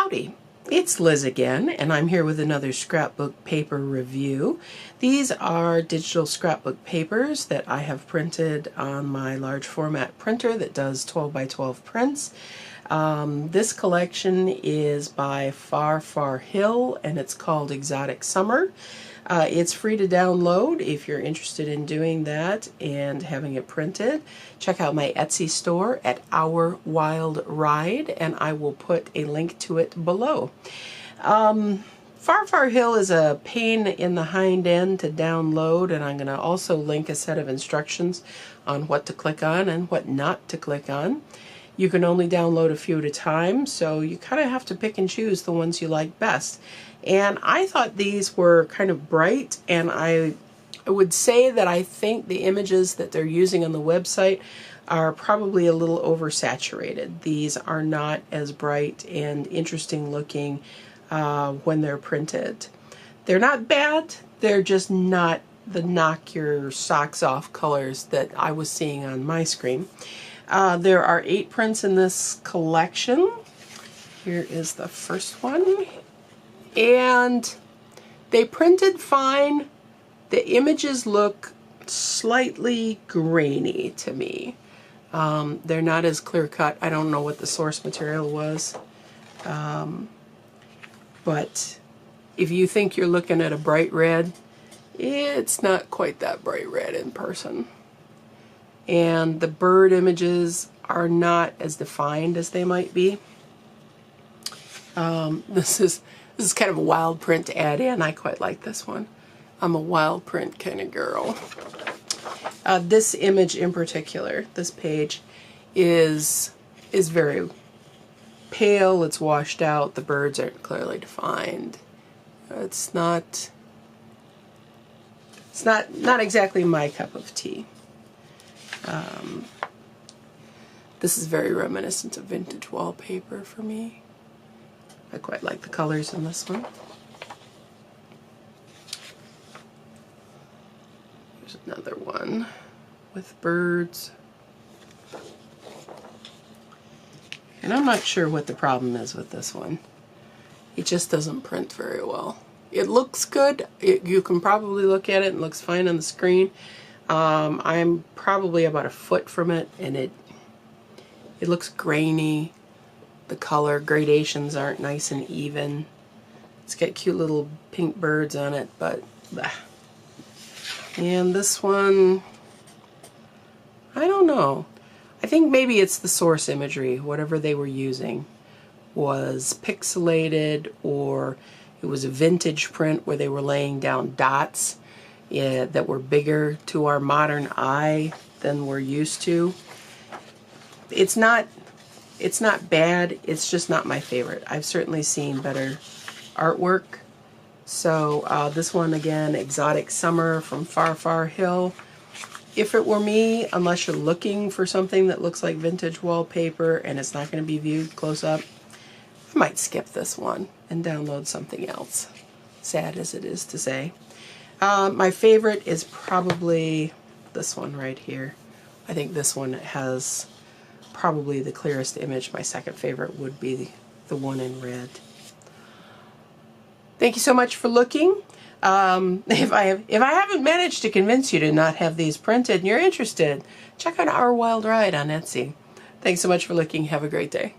Howdy, it's Liz again, and I'm here with another scrapbook paper review. These are digital scrapbook papers that I have printed on my large format printer that does 12 by 12 prints. This collection is by Far Hill, and it's called Exotic Summer. It's free to download if you're interested in doing that and having it printed. Check out my Etsy store at Our Wild Ride, and I will put a link to it below. Far Hill is a pain in the hind end to download, and I'm going to also link a set of instructions on what to click on and what not to click on. You can only download a few at a time, so you kind of have to pick and choose the ones you like best. And I thought these were kind of bright, and I would say that I think the images that they're using on the website are probably a little oversaturated. These are not as bright and interesting looking when they're printed. They're not bad, they're just not the knock your socks off colors that I was seeing on my screen. There are 8 prints in this collection. Here is the first one. And they printed fine. The images look slightly grainy to me. They're not as clear cut. I don't know what the source material was. But if you think you're looking at a bright red, it's not quite that bright red in person. And the bird images are not as defined as they might be. This is kind of a wild print to add in. I quite like this one. I'm a wild print kind of girl. This image in particular, this page, is very pale. It's washed out. The birds aren't clearly defined. It's not exactly my cup of tea. This is very reminiscent of vintage wallpaper for me. I quite like the colors in this one. There's another one with birds. And I'm not sure what the problem is with this one. It just doesn't print very well. It looks good. You can probably look at it and it looks fine on the screen. I'm probably about a foot from it, and it looks grainy. The color gradations aren't nice and even. It's got cute little pink birds on it, but blah. And this one, I don't know. I think maybe it's the source imagery. Whatever they were using was pixelated, or it was a vintage print where they were laying down dots that were bigger to our modern eye than we're used to. It's not bad, it's just not my favorite. I've certainly seen better artwork. So this one again, Exotic Summer from Far Hill. If it were me, unless you're looking for something that looks like vintage wallpaper and it's not going to be viewed close up, I might skip this one and download something else. Sad as it is to say. My favorite is probably this one right here. I think this one has probably the clearest image. My second favorite would be the one in red. Thank you so much for looking. If I haven't managed to convince you to not have these printed and you're interested, check out Our Wild Ride on Etsy. Thanks so much for looking. Have a great day.